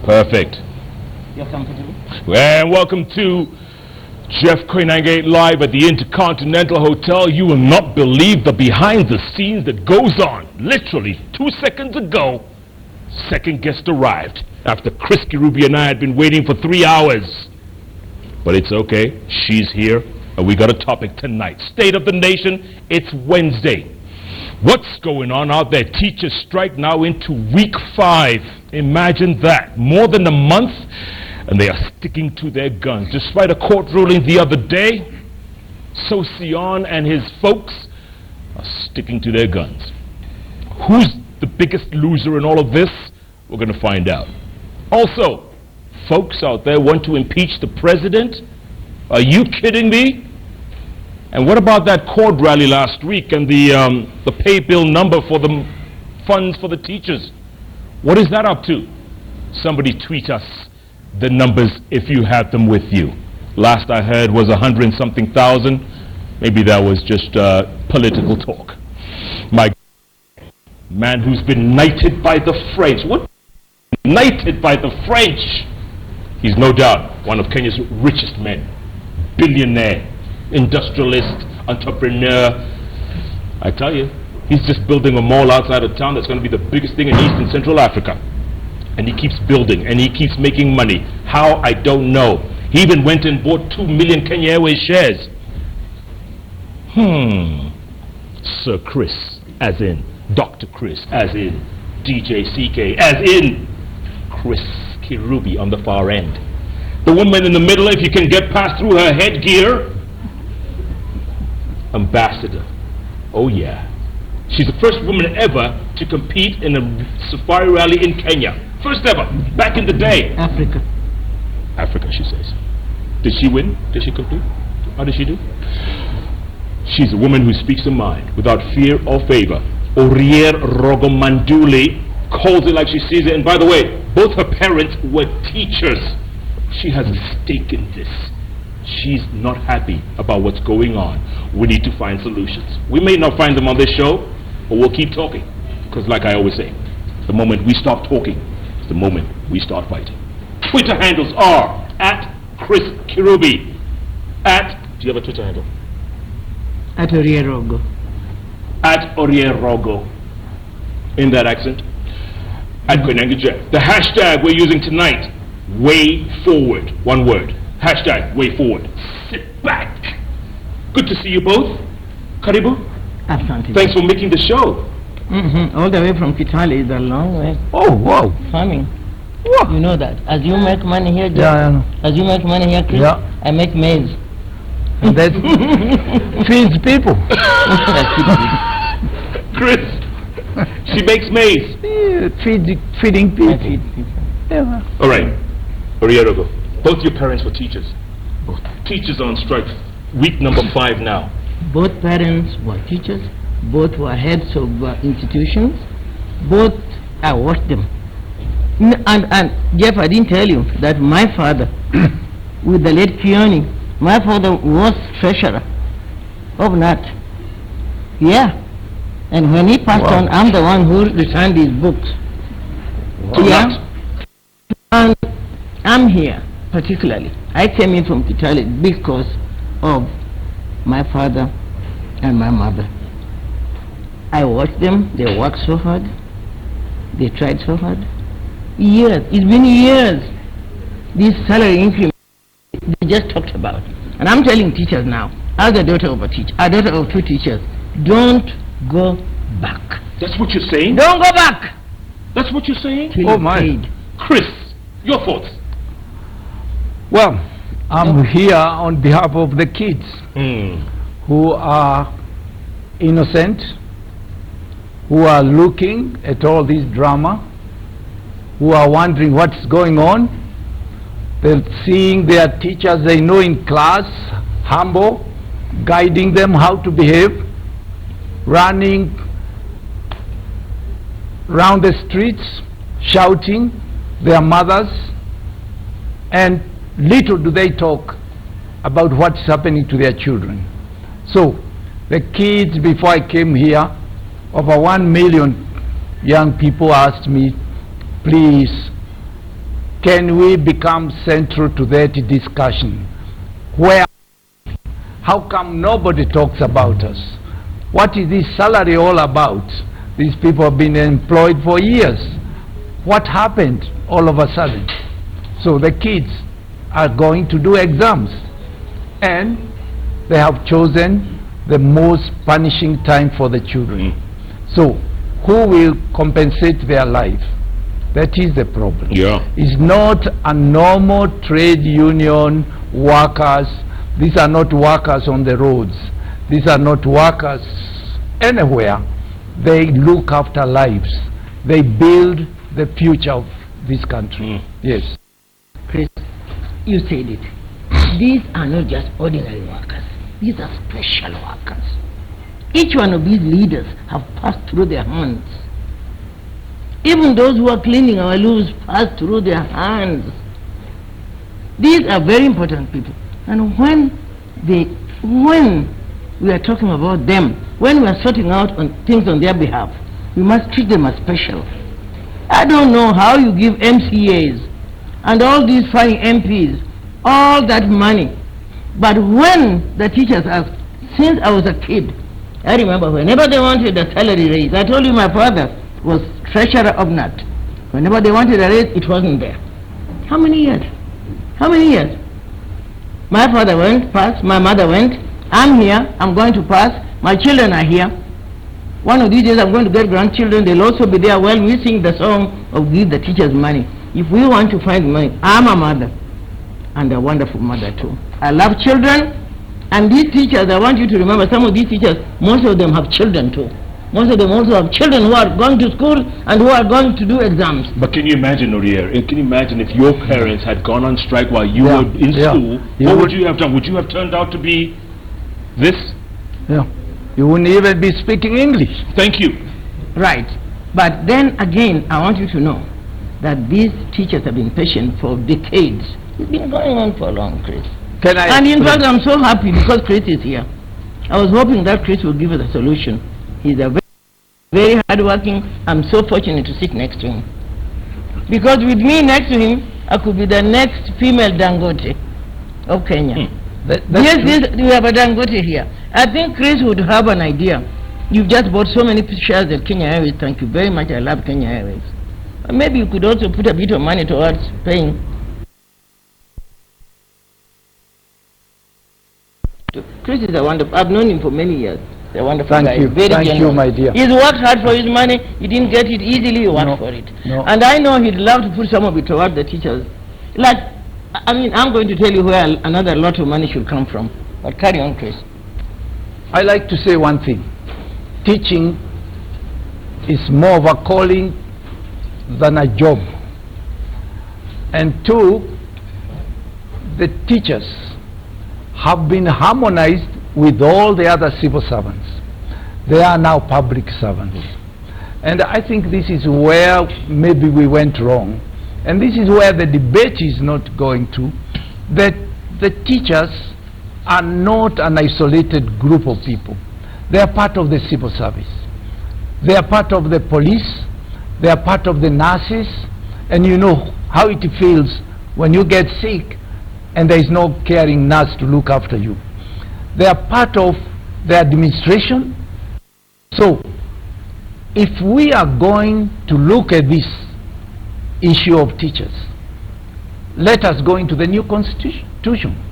Perfect. You're comfortable? And welcome to Jeff Koinange live at the Intercontinental Hotel. You will not believe the behind the scenes that goes on. Literally 2 seconds ago, second guest arrived after Chris Kirubi and I had been waiting for 3 hours. But it's okay, she's here, and we got a topic tonight. State of the nation, it's Wednesday. What's going on out there? Teachers strike now into week 5. Imagine that. More than a month, and they are sticking to their guns. Despite a court ruling the other day, Socion and his folks are sticking to their guns. Who's the biggest loser in all of this? We're going to find out. Also, folks out there want to impeach the president? Are you kidding me? And what about that court rally last week and the pay bill number for the funds for the teachers? What is that up to? Somebody tweet us the numbers if you have them with you. Last I heard was 100 and something thousand. Maybe that was just political talk. My man who's been knighted by the French. What? Knighted by the French. He's no doubt one of Kenya's richest men. Billionaire, industrialist, entrepreneur. I tell you, he's just building a mall outside of town that's going to be the biggest thing in East and Central Africa. And he keeps building, and he keeps making money. How? I don't know. He even went and bought 2 million Kenya Airways shares. Sir Chris, as in Dr. Chris, as in DJ CK, as in Chris Kirubi on the far end. The woman in the middle, if you can get past through her headgear, ambassador. Oh yeah. She's the first woman ever to compete in a safari rally in Kenya. First ever, back in the day. Africa. Africa, she says. Did she win? Did she compete? How did she do? She's a woman who speaks her mind without fear or favor. Orie Rogo Manduli calls it like she sees it. And by the way, both her parents were teachers. She has a stake in this. She's not happy about what's going on. We need to find solutions. We may not find them on this show, but we'll keep talking. Because like I always say, the moment we stop talking is the moment we start fighting. Twitter handles are at Chris Kirubi. Do you have a Twitter handle? At Orie Rogo. At Orie Rogo. In that accent. At Koinange Jeff. The hashtag we're using tonight, way forward. One word. Hashtag way forward. Sit back. Good to see you both. Karibu. Asante. Thanks for making the show. All the way from Kitale is a long way. Oh, wow. Farming. Wow. You know that. As you make money here, Jeff, Yeah, I know. as you make money here, Chris, Yeah. I make maize. And that feeds people. Chris, she makes maize. Feeding people. I feed people. Yeah. All right. Orie Rogo. Both your parents were teachers. Both. Teachers on strike. Week number 5 now. Both parents were teachers. Both were heads of institutions. Both, I watched them. And Jeff, I didn't tell you that my father, with the late Kioni, my father was treasurer of NAT. Yeah. And when he passed on, I'm the one who returned his books. Yeah. And I'm here, particularly. I came in from Kitale because of my father and my mother. I watched them. They worked so hard. They tried so hard. Years. It's been years. This salary increment they just talked about. And I'm telling teachers now, as a daughter of a teacher, a daughter of 2 teachers, don't go back. That's what you're saying? Don't go back. That's what you're saying? Oh my. Chris, your thoughts? Well, I'm here on behalf of the kids who are innocent, who are looking at all this drama, who are wondering what's going on. They're seeing their teachers they know in class, humble, guiding them how to behave, running round the streets, shouting their mothers, and little do they talk about what's happening to their children. So the kids, before I came here, over 1 million young people asked me, please can we become central to that discussion? How come nobody talks about us? What is this salary all about? These people have been employed for years. What happened all of a sudden? So the kids are going to do exams, and they have chosen the most punishing time for the children. So who will compensate their life? That is the problem. Yeah. It's not a normal trade union workers. These are not workers on the roads. These are not workers anywhere. They look after lives. They build the future of this country. Yes. Chris, you said it. These are not just ordinary workers. These are special workers. Each one of these leaders have passed through their hands. Even those who are cleaning our loos pass through their hands. These are very important people. And when we are talking about them, when we are sorting out on things on their behalf, we must treat them as special. I don't know how you give MCAs and all these fine MPs all that money. But when the teachers ask, since I was a kid, I remember whenever they wanted a salary raise, I told you my father was treasurer of NAT. Whenever they wanted a raise, it wasn't there. How many years? How many years? My father went, passed, my mother went, I'm here, I'm going to pass, my children are here. One of these days I'm going to get grandchildren, they'll also be there while we sing the song of give the teachers money. If we want to find money, I'm a mother, and a wonderful mother too. I love children, and these teachers, I want you to remember, some of these teachers, most of them have children too. Most of them also have children who are going to school and who are going to do exams. But can you imagine, Orie, can you imagine if your parents had gone on strike while you were in school, what would you have done? Would you have turned out to be this? Yeah. You wouldn't even be speaking English. Thank you. Right. But then again, I want you to know that these teachers have been patient for decades. It's been going on for long, Chris. And in fact, I'm so happy because Chris is here. I was hoping that Chris will give us a solution. He's a very hardworking. I'm so fortunate to sit next to him. Because with me next to him, I could be the next female Dangote of Kenya. Yes, we have a Dangote here. I think Chris would have an idea. You've just bought so many shares at Kenya Airways. Thank you very much. I love Kenya Airways. Maybe you could also put a bit of money towards paying. Chris is a wonderful. I've known him for many years. A wonderful guy. Thank you. Very Thank genuine. you, my dear. He's worked hard for his money. He didn't get it easily. He worked for it. No. And I know he'd love to put some of it toward the teachers. Like, I mean, I'm going to tell you where another lot of money should come from. But carry on, Chris. I like to say one thing. Teaching is more of a calling than a job. And two, the teachers have been harmonized with all the other civil servants. They are now public servants. And I think this is where maybe we went wrong. And this is where the debate is not going to. That the teachers are not an isolated group of people. They are part of the civil service. They are part of the police. They are part of the nurses. And you know how it feels when you get sick and there is no caring nurse to look after you. They are part of the administration. So, if we are going to look at this issue of teachers, let us go into the new constitution.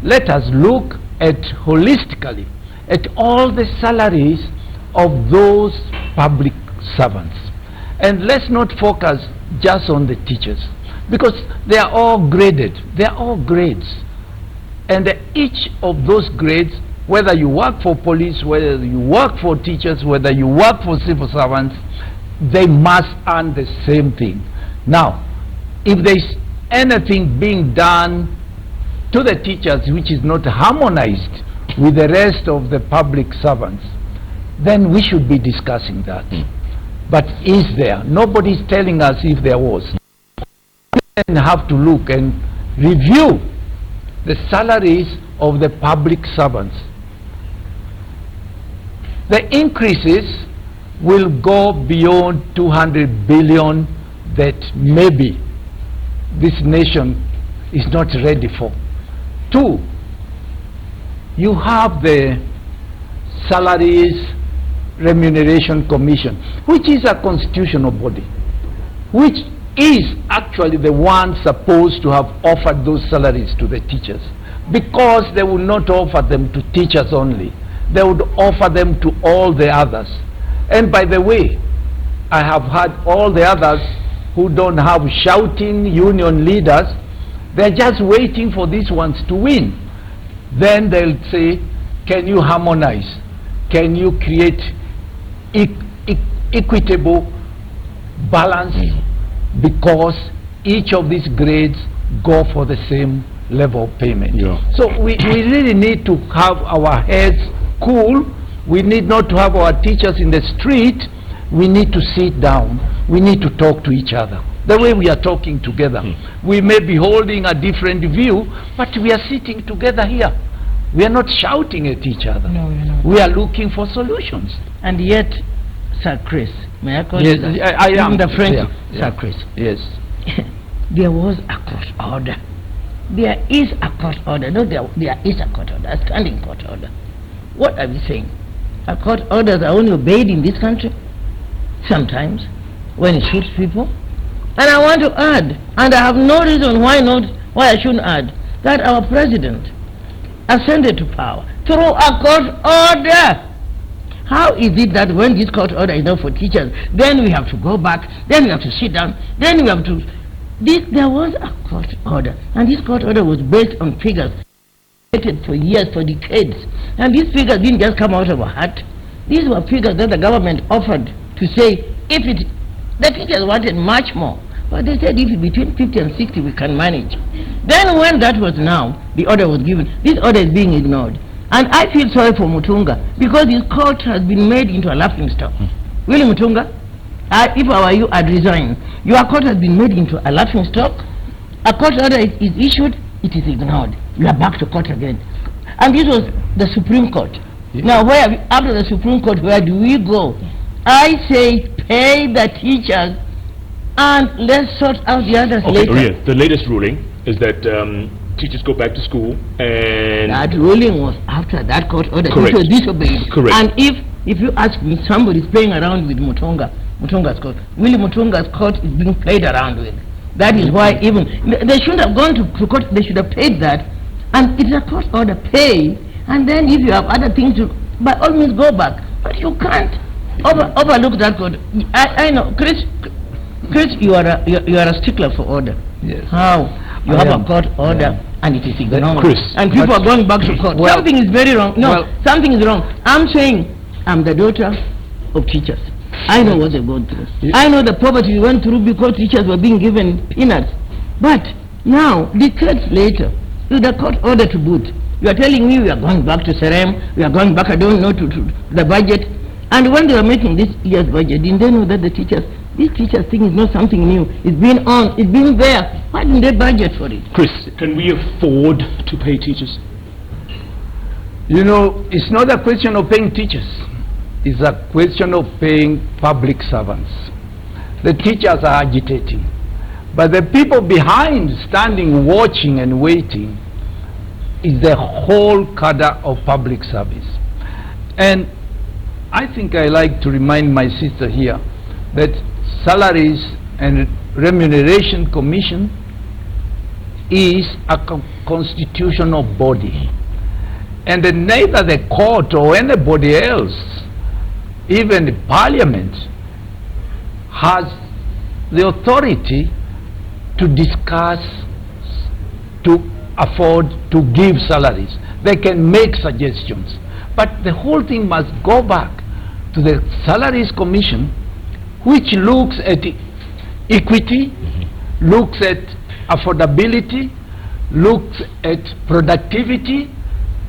Let us look at holistically at all the salaries of those public servants. And let's not focus just on the teachers, because they are all graded. They are all grades. And each of those grades, whether you work for police, whether you work for teachers, whether you work for civil servants, they must earn the same thing. Now, if there is anything being done to the teachers which is not harmonized with the rest of the public servants, then we should be discussing that. But is there? Nobody is telling us if there was. We have to look and review the salaries of the public servants. The increases will go beyond 200 billion that maybe this nation is not ready for. Two, you have the Salaries Remuneration Commission, which is a constitutional body, which is actually the one supposed to have offered those salaries to the teachers, because they would not offer them to teachers only. They would offer them to all the others. And by the way, I have had all the others who don't have shouting union leaders, they're just waiting for these ones to win. Then they'll say, can you harmonize? Can you create equitable balance, because each of these grades go for the same level of payment. Yeah. So we really need to have our heads cool. We need not to have our teachers in the street. We need to sit down. We need to talk to each other the way we are talking together. We may be holding a different view, but we are sitting together here. We are not shouting at each other. No, we're not. We are looking for solutions. And yet, Sir Chris, may I call Yes, you that? I am. Even the French, Yeah, Sir yeah. Chris. Yes. There was a court order. There is a court order. No, there is a court order, a standing court order. What are we saying? A court orders are only obeyed in this country sometimes when it suits people. And I want to add, and I have no reason why I shouldn't add, that our president ascended to power through a court order. How is it that when this court order is not for teachers, then we have to go back, then we have to sit down, then we have to... There was a court order, and this court order was based on figures for years, for decades. And these figures didn't just come out of a hat. These were figures that the government offered to say, the teachers wanted much more, but they said if it's between 50 and 60 we can manage. Then when that was now, the order was given. This order is being ignored. And I feel sorry for Mutunga, because his court has been made into a laughing stock. Really, Mutunga? If I were you, I'd resign. Your court has been made into a laughing stock. A court order is issued, it is ignored. You are back to court again. And this was the Supreme Court. Yeah. Now, after the Supreme Court, where do we go? I say pay the teachers and let's sort out the others later. Orie, the latest ruling is that teachers go back to school, and that ruling was after that court order. Correct. It was disobeyed. Correct. And if you ask me, somebody's playing around with Mutunga's court. Really, Mutunga's court is being played around with. That is why even they shouldn't have gone to court. They should have paid that, and it's a court order. Pay, and then if you have other things to, by all means go back. But you can't overlook that court. I know, Chris, you are a stickler for order. Yes. How you have a court order and it is ignored, Chris, and people are going back to court. Well, something is very wrong. No, something is wrong. I'm saying I'm the daughter of teachers. I know what they've gone through. I know the poverty we went through because teachers were being given peanuts. But now, decades later, with the court order to boot, you are telling me we are going back to Serem, we are going back, I don't know, to the budget. And when they were making this year's budget, didn't they know that this teachers thing is not something new? It's been there. Why didn't they budget for it? Chris, can we afford to pay teachers? You know, it's not a question of paying teachers. It's a question of paying public servants. The teachers are agitating, but the people behind, standing, watching and waiting, is the whole cadre of public service. And I think I like to remind my sister here that Salaries and Remuneration Commission is a constitutional body, and neither the court or anybody else, even the parliament, has the authority to discuss, to afford, to give salaries. They can make suggestions, but the whole thing must go back to the Salaries Commission, which looks at equity, looks at affordability, looks at productivity,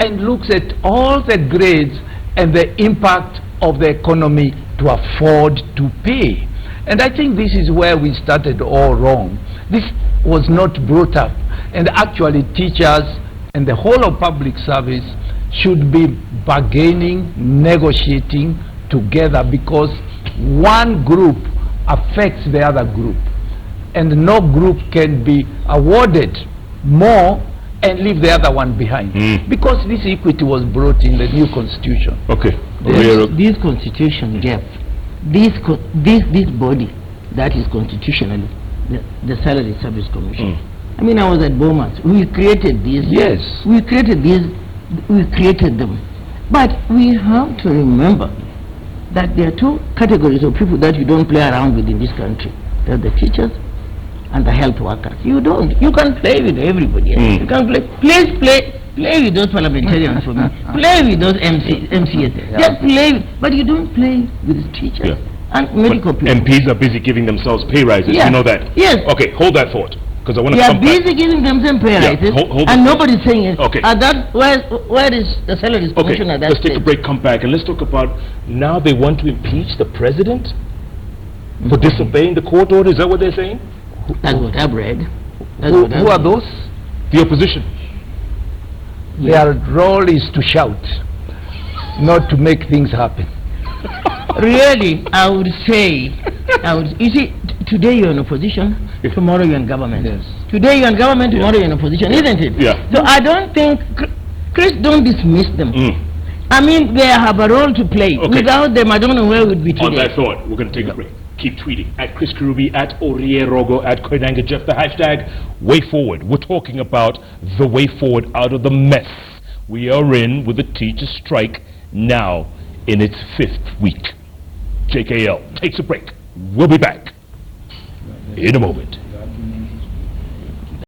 and looks at all the grades and the impact of the economy to afford to pay. And I think this is where we started all wrong. This was not brought up, and actually teachers and the whole of public service should be bargaining, negotiating together, because one group affects the other group. and no group can be awarded more and leave the other one behind. Because this equity was brought in the new constitution. Okay. This constitution, Jeff, this body that is constitutionally the Salary Service Commission. I mean, I was at Beaumont. We created these. Yes. We created these. We created them. But we have to remember that there are two categories of people that you don't play around with in this country. They're the teachers and the health workers. You don't. You can play with everybody else. You can play. Please play with those parliamentarians for me. Play with those MCs. Just play. But you don't play with teachers and medical people. MPs are busy giving themselves pay rises. You know that. Yes. Okay, hold that thought. Because I want to they come are busy giving themselves pay rises, hold and nobody's saying it. Okay. Where is the Salaries Commission at that let's take a break, come back, and let's talk about now they want to impeach the president for disobeying the court order. Is that what they're saying? That's what I've read. Who are those? The opposition. Their role is to shout, not to make things happen. Really, I would say, you see, today you're in opposition, tomorrow you're in government. Yes. Today you're in government, tomorrow you're in opposition, isn't it? Yeah. So I don't think, Chris, don't dismiss them. I mean, they have a role to play. Okay. Without them, I don't know where we'd be today. On that thought, we're going to take a break. Keep tweeting at Chris Kirubi, at Orie Rogo, at Koinange Jeff, the hashtag Way Forward. We're talking about the way forward out of the mess we are in with the teacher strike now in its 5th week. JKL takes a break. We'll be back in a moment.